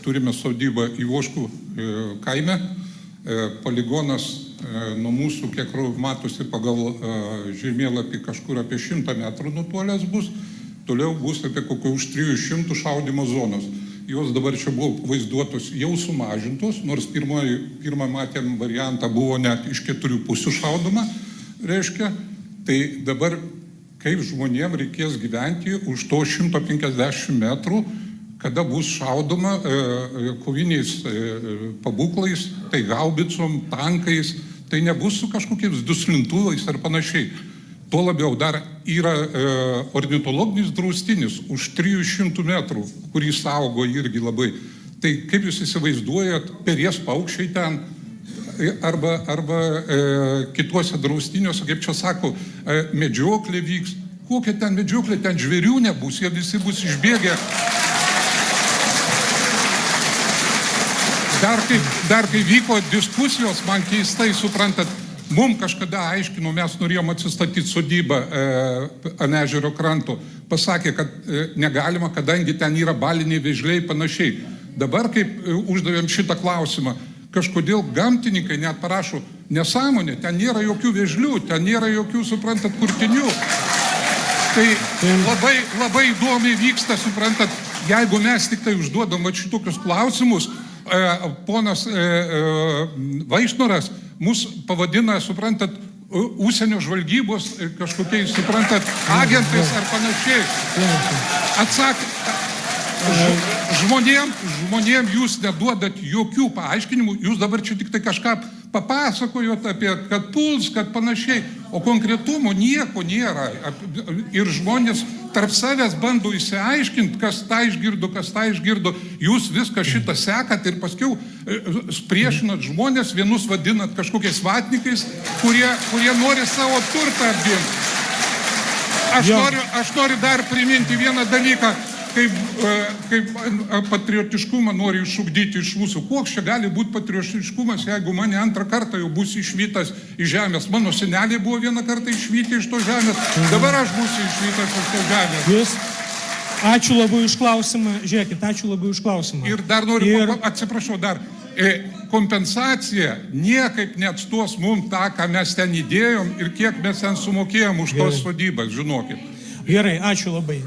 Turime sodybą Ivoškų kaime. Poligonas nuo mūsų, kiek matosi pagal žemėlapį, kažkur apie 100 metrų nutolęs bus. Toliau bus apie kokio už 300 šaudymo zonos. Jos dabar čia buvo vaizduotos jau sumažintos, nors pirmą matėm variantą buvo net iš 4 pusių šaudoma, reiškia. Tai dabar kaip žmonėm reikės gyventi už to 150 metrų, kada bus šaudoma koviniais pabūklais, tai gaubicom, tankais, tai nebus su kažkokiais duslintuvais ar panašiai. Tuo labiau dar yra ornitologinis draustinis už 300 metrų, kurį saugo irgi labai. Tai kaip jūs įsivaizduojat, perės paukščiai ten arba kituose draustiniuose, kaip čia sako, medžioklė vyks. Kokia ten medžioklė, ten žvėrių nebus, jie visi bus išbėgę. Dar kai vyko diskusijos, man keistai, suprantat, mums kažkada aiškino, mes norėjom atsistatyti sodybą ant ežero kranto. Pasakė, kad negalima, kadangi ten yra baliniai vėžliai panašiai. Dabar, kaip uždavėm šitą klausimą, kažkodėl gamtininkai net parašo nesąmonė, ten nėra jokių vėžlių, ten nėra jokių, suprantat, kurtinių. Tai labai įdomiai vyksta, suprantat, jeigu mes tik tai užduodam šitokius klausimus, ponas Vaišnoras mus pavadina, suprantat, užsienio žvalgybos kažkokiais, suprantat, agentais ar panašiai. Žmonėm jūs neduodat jokių paaiškinimų, jūs dabar čia tik tai kažką papasakojot apie, kad puls, kad panašiai, o konkretumo nieko nėra. Ir žmonės tarp savęs bando įsiaiškinti, kas tą išgirdo. Jūs viską šitą sekat ir paskiau priešinat žmonės, vienus vadinat kažkokiais vatnikais, kurie nori savo turtą apginti. Aš noriu dar priminti vieną dalyką. Kaip patriotiškumą nori išugdyti iš mūsų. Koks čia gali būti patriotiškumas, jeigu mane antrą kartą jau bus išvytas iš žemės? Mano seneliai buvo vieną kartą išvyti iš to žemės, dabar aš būsiu išvytas iš to žemės. Ačiū labai už klausimą. Žiūrėkit, ačiū labai už klausimą. Ir dar noriu, atsiprašau, kompensacija niekaip neatstos mums tą, ką mes ten įdėjom ir kiek mes ten sumokėjom už tos sodybas, žinokit. Gerai, ačiū labai.